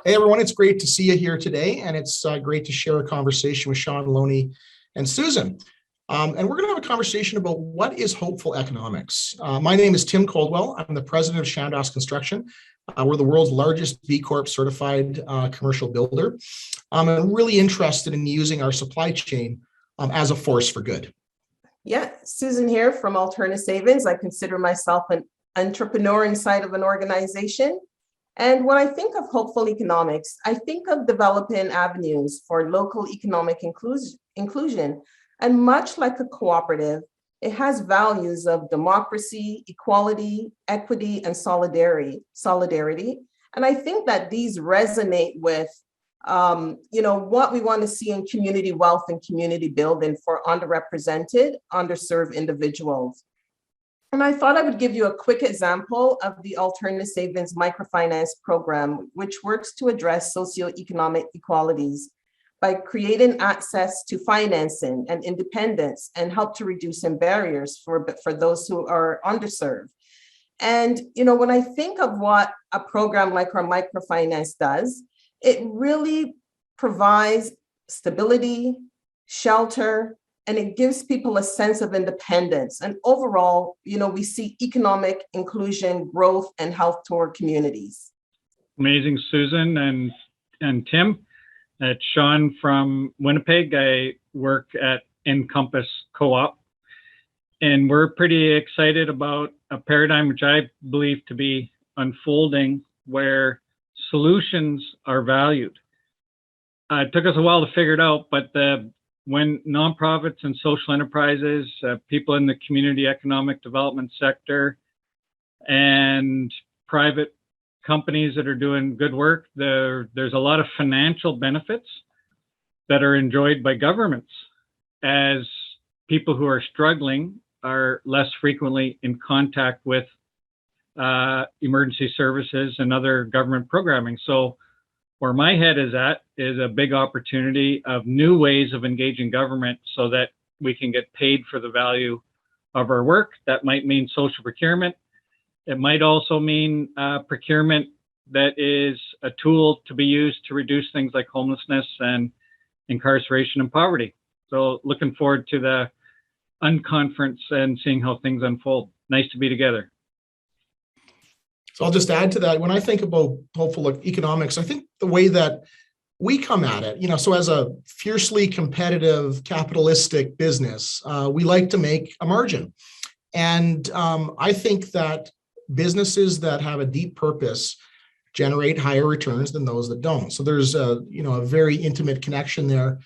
Hey everyone, it's great to see you here today, and it's great to share a conversation with Sean Loney and Susan. And we're going to have a conversation about what is hopeful economics. My name is Tim Coldwell. I'm the president of Chandos Construction. We're the world's largest B Corp certified commercial builder. I'm really interested in using our supply chain as a force for good. Yeah, Susan here from Alterna Savings. I consider myself an entrepreneur inside of an organization. And when I think of hopeful economics, I think of developing avenues for local economic inclusion. And much like a cooperative, it has values of democracy, equality, equity, and solidarity. And I think that these resonate with what we want to see in community wealth and community building for underrepresented, underserved individuals. And I thought I would give you a quick example of the Alterna Savings Microfinance Program, which works to address socioeconomic equalities by creating access to financing and independence and help to reduce some barriers for those who are underserved. And, when I think of what a program like our microfinance does, it really provides stability, shelter, and it gives people a sense of independence. And overall, we see economic inclusion, growth, and health to our communities. Amazing, Susan and Tim. It's Sean from Winnipeg. I work at Encompass Co-op, and we're pretty excited about a paradigm which I believe to be unfolding where solutions are valued. It took us a while to figure it out, but when nonprofits and social enterprises, people in the community economic development sector, and private companies that are doing good work, there's a lot of financial benefits that are enjoyed by governments as people who are struggling are less frequently in contact with emergency services and other government programming. So where my head is at is a big opportunity of new ways of engaging government so that we can get paid for the value of our work. That might mean social procurement. It might also mean procurement that is a tool to be used to reduce things like homelessness and incarceration and poverty. So looking forward to the unconference and seeing how things unfold. Nice to be together. So I'll just add to that. When I think about hopeful economics, I think the way that we come at it, so as a fiercely competitive capitalistic business, we like to make a margin. And I think that businesses that have a deep purpose generate higher returns than those that don't. So there's a very intimate connection there.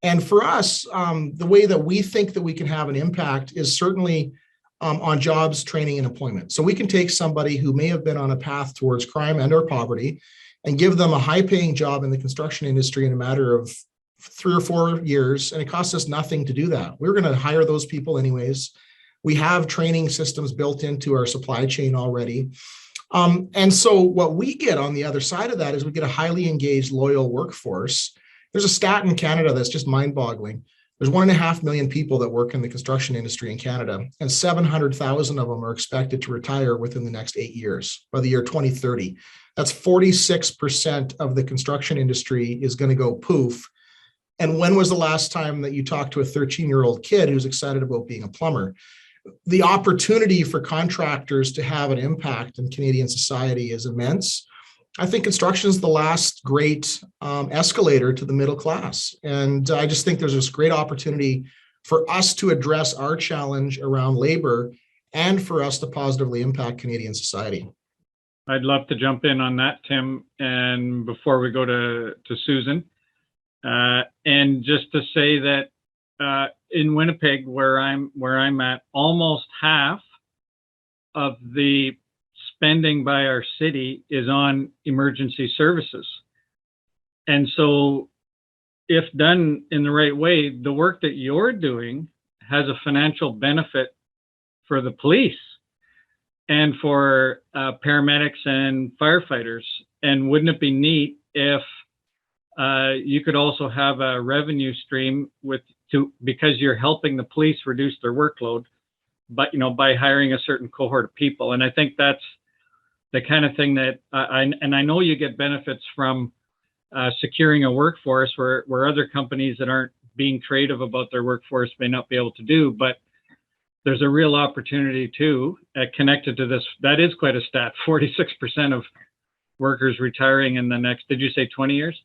And for us, the way that we think that we can have an impact is certainly on jobs, training, and employment. So we can take somebody who may have been on a path towards crime and or poverty and give them a high-paying job in the construction industry in a matter of 3 or 4 years, and it costs us nothing to do that. We're going to hire those people anyways. We have training systems built into our supply chain already. And so what we get on the other side of that is we get a highly engaged, loyal workforce. There's a stat in Canada that's just mind-boggling. There's 1.5 million people that work in the construction industry in Canada, and 700,000 of them are expected to retire within the next 8 years, by the year 2030. That's 46% of the construction industry is going to go poof. And when was the last time that you talked to a 13-year-old kid who's excited about being a plumber? The opportunity for contractors to have an impact in Canadian society is immense. I think construction is the last great escalator to the middle class. And I just think there's this great opportunity for us to address our challenge around labor and for us to positively impact Canadian society. I'd love to jump in on that, Tim. And before we go to Susan, and just to say that in Winnipeg, where I'm at, almost half of the spending by our city is on emergency services. And so if done in the right way, the work that you're doing has a financial benefit for the police and for paramedics and firefighters. And wouldn't it be neat if you could also have a revenue stream because you're helping the police reduce their workload, but by hiring a certain cohort of people. And I think that's the kind of thing that I know you get benefits from securing a workforce where other companies that aren't being creative about their workforce may not be able to do, but there's a real opportunity too connected to this. That is quite a stat, 46% of workers retiring in the next, did you say 20 years?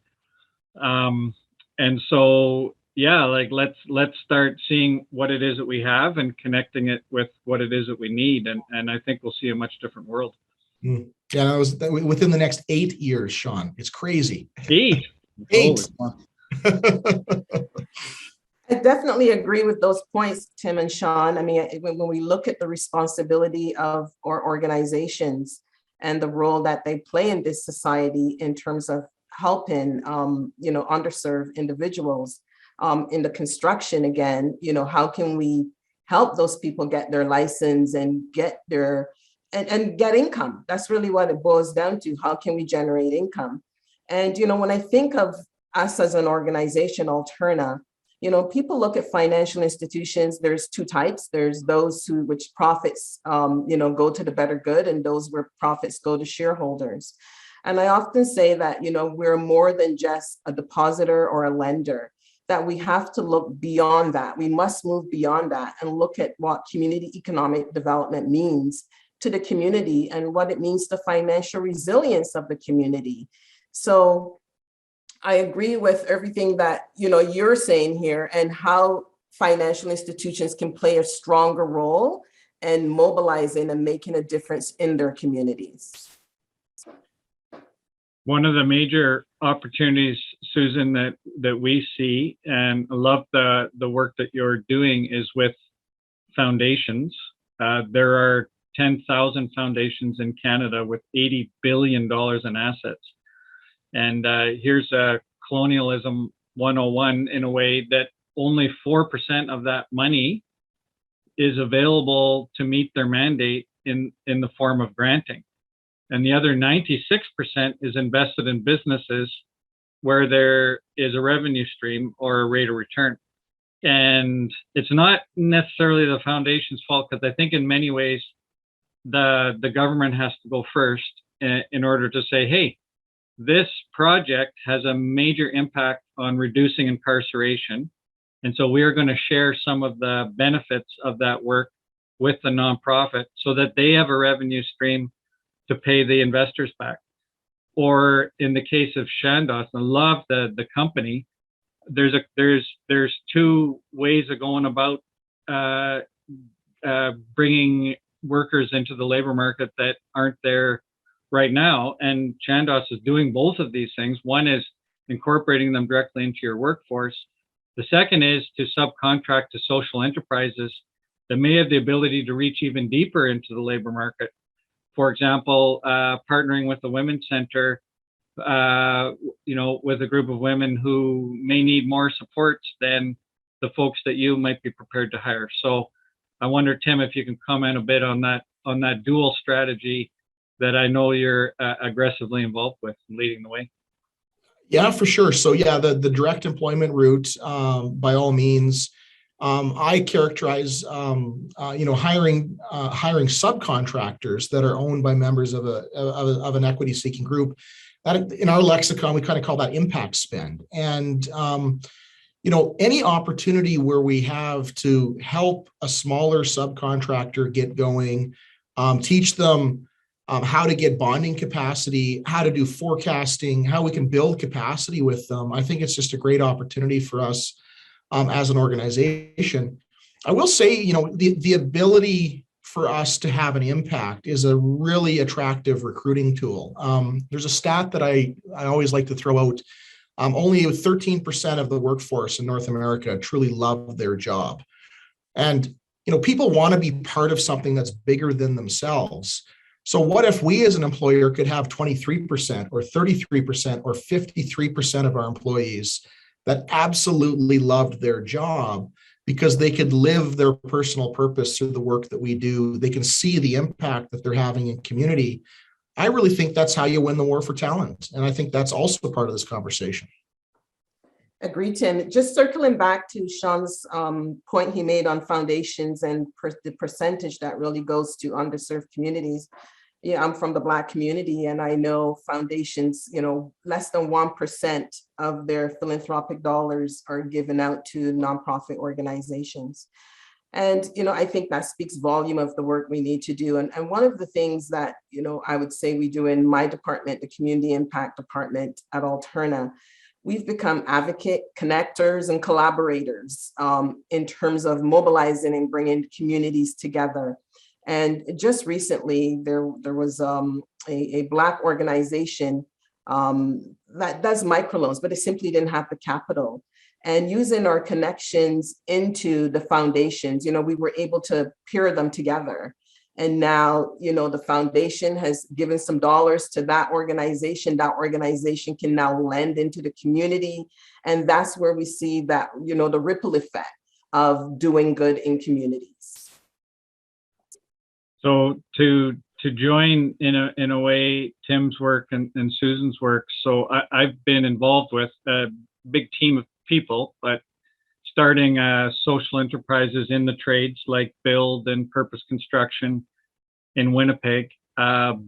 And so, yeah, like let's start seeing what it is that we have and connecting it with what it is that we need. And I think we'll see a much different world. Yeah, that was within the next 8 years, Sean. It's crazy. 8. 8. I definitely agree with those points, Tim and Sean. I mean, when we look at the responsibility of our organizations and the role that they play in this society in terms of helping, underserved individuals in the construction, again, how can we help those people get their license and get their and get income? That's really what it boils down to. How can we generate income? And, when I think of us as an organization, Alterna, people look at financial institutions. There's two types. There's those which profits, go to the better good, and those where profits go to shareholders. And I often say that, we're more than just a depositor or a lender, that we have to look beyond that. We must move beyond that and look at what community economic development means to the community and what it means to financial resilience of the community. So I agree with everything that you're saying here, and how financial institutions can play a stronger role in mobilizing and making a difference in their communities. One of the major opportunities, Susan, that we see, and I love the work that you're doing, is with foundations. There are 10,000 foundations in Canada with $80 billion in assets. And here's a colonialism 101 in a way that only 4% of that money is available to meet their mandate in the form of granting. And the other 96% is invested in businesses where there is a revenue stream or a rate of return. And it's not necessarily the foundation's fault, because I think in many ways the government has to go first in order to say, hey, this project has a major impact on reducing incarceration. And so we are going to share some of the benefits of that work with the nonprofit so that they have a revenue stream to pay the investors back. Or in the case of Chandos, I love the company. There's two ways of going about bringing workers into the labor market that aren't there right now. And Chandos is doing both of these things. One is incorporating them directly into your workforce. The second is to subcontract to social enterprises that may have the ability to reach even deeper into the labor market. For example, partnering with the Women's Center, with a group of women who may need more supports than the folks that you might be prepared to hire. So I wonder, Tim, if you can comment a bit on that dual strategy that I know you're aggressively involved with and leading the way. Yeah, for sure. So yeah, the direct employment route, by all means, I characterize, hiring subcontractors that are owned by members of an equity-seeking group. That in our lexicon, we kind of call that impact spend. And any opportunity where we have to help a smaller subcontractor get going, teach them how to get bonding capacity, how to do forecasting, how we can build capacity with them. I think it's just a great opportunity for us as an organization. I will say, the ability for us to have an impact is a really attractive recruiting tool. There's a stat that I always like to throw out. Only 13% of the workforce in North America truly love their job. And, people want to be part of something that's bigger than themselves. So what if we as an employer could have 23% or 33% or 53% of our employees that absolutely loved their job because they could live their personal purpose through the work that we do? They can see the impact that they're having in community. I really think that's how you win the war for talent. And I think that's also part of this conversation. Agreed, Tim. Just circling back to Sean's point he made on foundations and the percentage that really goes to underserved communities. Yeah, I'm from the Black community, and I know foundations, less than 1% of their philanthropic dollars are given out to nonprofit organizations. And, I think that speaks volume of the work we need to do. And one of the things that, I would say we do in my department, the Community Impact Department at Alterna, we've become advocate connectors and collaborators in terms of mobilizing and bringing communities together. And just recently, there was a Black organization that does microloans, but it simply didn't have the capital. And using our connections into the foundations, we were able to pair them together. And now, the foundation has given some dollars to that organization. That organization can now lend into the community. And that's where we see that, the ripple effect of doing good in communities. So to join in a way Tim's work and Susan's work, so I've been involved with a big team of people, but starting social enterprises in the trades like Build and Purpose Construction in Winnipeg,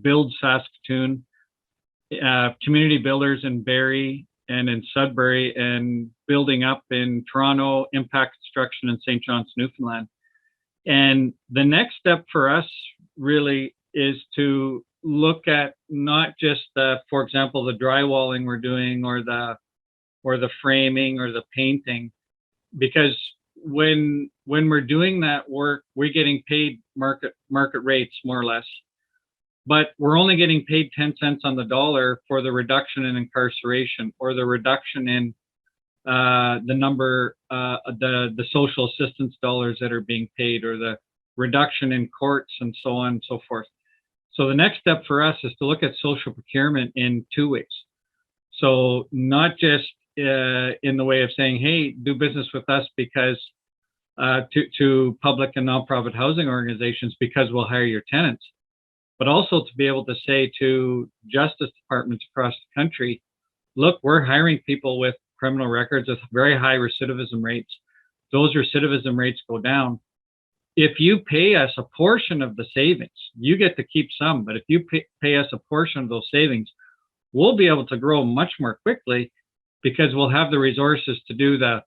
Build Saskatoon, community builders in Barrie and in Sudbury, and building up in Toronto, Impact Construction in St. John's, Newfoundland. And the next step for us really is to look at not just for example, the drywalling we're doing or the framing or the painting, because when we're doing that work, we're getting paid market rates more or less, but we're only getting paid 10 cents on the dollar for the reduction in incarceration or the reduction in the number, the social assistance dollars that are being paid, or the reduction in courts and so on and so forth. So the next step for us is to look at social procurement in two ways. So not just in the way of saying, hey, do business with us because to public and nonprofit housing organizations because we'll hire your tenants, but also to be able to say to justice departments across the country, look, we're hiring people with criminal records with very high recidivism rates. Those recidivism rates go down. If you pay us a portion of the savings, you get to keep some, but if you pay us a portion of those savings, we'll be able to grow much more quickly because we'll have the resources to do the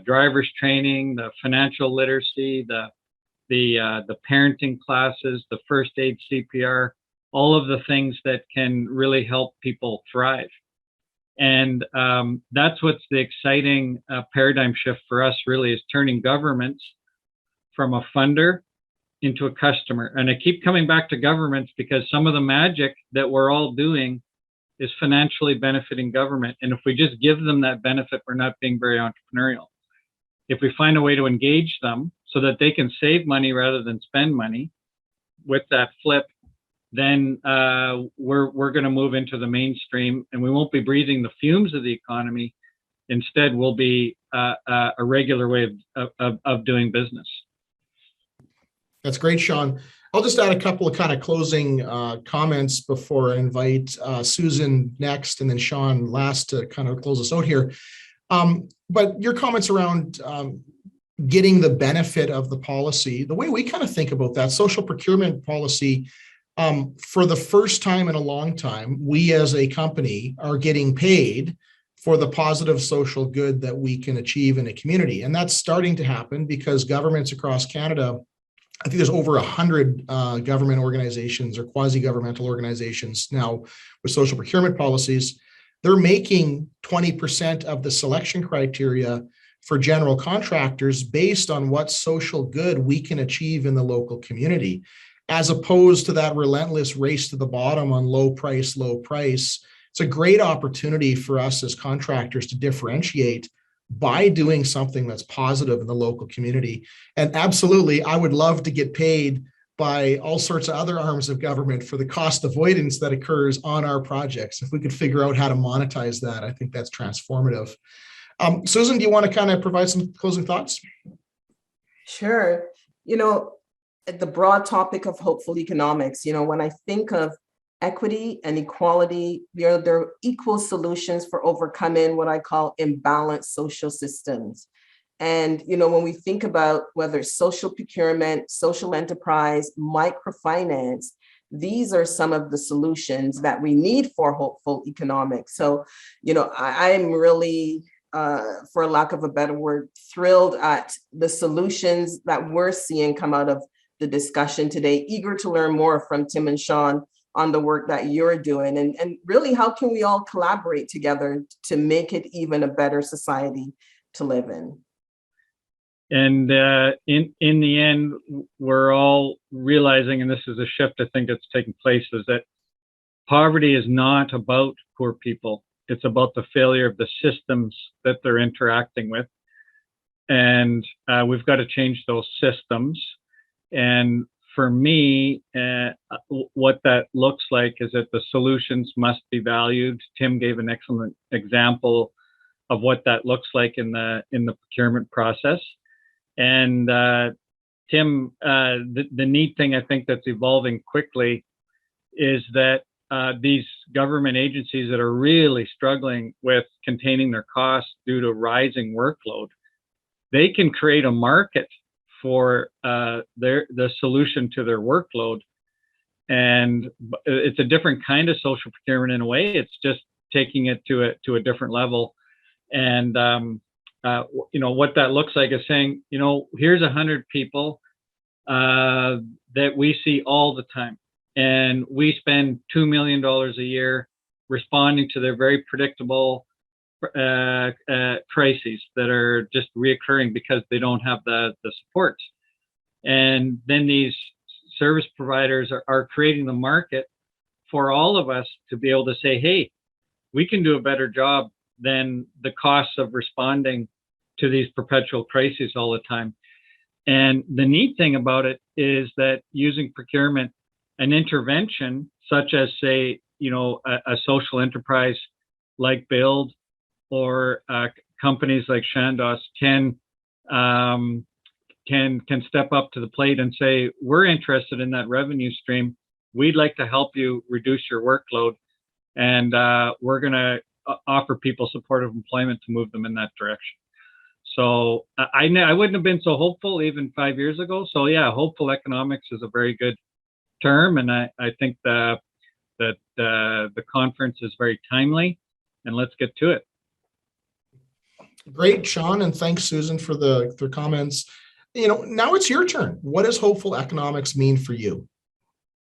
driver's training, the financial literacy, the parenting classes, the first aid CPR, all of the things that can really help people thrive. And that's what's the exciting paradigm shift for us really, is turning governments from a funder into a customer. And I keep coming back to governments because some of the magic that we're all doing is financially benefiting government. And if we just give them that benefit, we're not being very entrepreneurial. If we find a way to engage them so that they can save money rather than spend money with that flip, then we're going to move into the mainstream, and we won't be breathing the fumes of the economy. Instead, we'll be a regular way of doing business. That's great, Sean. I'll just add a couple of kind of closing comments before I invite Susan next and then Sean last to kind of close us out here. But your comments around getting the benefit of the policy, the way we kind of think about that social procurement policy, for the first time in a long time, we as a company are getting paid for the positive social good that we can achieve in a community. And that's starting to happen because governments across Canada, I think there's over 100 government organizations or quasi-governmental organizations now with social procurement policies. They're making 20% of the selection criteria for general contractors based on what social good we can achieve in the local community, as opposed to that relentless race to the bottom on low price. It's a great opportunity for us as contractors to differentiate by doing something that's positive in the local community. And absolutely, I would love to get paid by all sorts of other arms of government for the cost avoidance that occurs on our projects. If we could figure out how to monetize that, I think that's transformative. Susan, do you want to kind of provide some closing thoughts? Sure. The broad topic of hopeful economics, when I think of equity and equality, there are equal solutions for overcoming what I call imbalanced social systems. And, when we think about whether it's social procurement, social enterprise, microfinance, these are some of the solutions that we need for hopeful economics. So, I'm really, for lack of a better word, thrilled at the solutions that we're seeing come out of the discussion today, eager to learn more from Tim and Sean on the work that you're doing, and really how can we all collaborate together to make it even a better society to live in. And in the end, we're all realizing, and this is a shift I think that's taking place, is that poverty is not about poor people. It's about the failure of the systems that they're interacting with. And we've got to change those systems. And for me, what that looks like is that the solutions must be valued. Tim gave an excellent example of what that looks like in the procurement process. And Tim, the neat thing I think that's evolving quickly is that these government agencies that are really struggling with containing their costs due to rising workload, they can create a market for the solution to their workload. And it's a different kind of social procurement in a way. It's just taking it to a different level. And what that looks like is saying, here's 100 people that we see all the time, and we spend $2 million a year responding to their very predictable crises that are just reoccurring because they don't have the supports. And then these service providers are creating the market for all of us to be able to say, hey, we can do a better job than the costs of responding to these perpetual crises all the time. And the neat thing about it is that using procurement, an intervention such as, say, a social enterprise like Build, or companies like Chandos can step up to the plate and say, we're interested in that revenue stream. We'd like to help you reduce your workload, and we're going to offer people supportive employment to move them in that direction. So I wouldn't have been so hopeful even 5 years ago. So yeah, hopeful economics is a very good term, and I think that the conference is very timely, and let's get to it. Great, Sean, and thanks, Susan, for their comments. Now it's your turn. What does hopeful economics mean for you?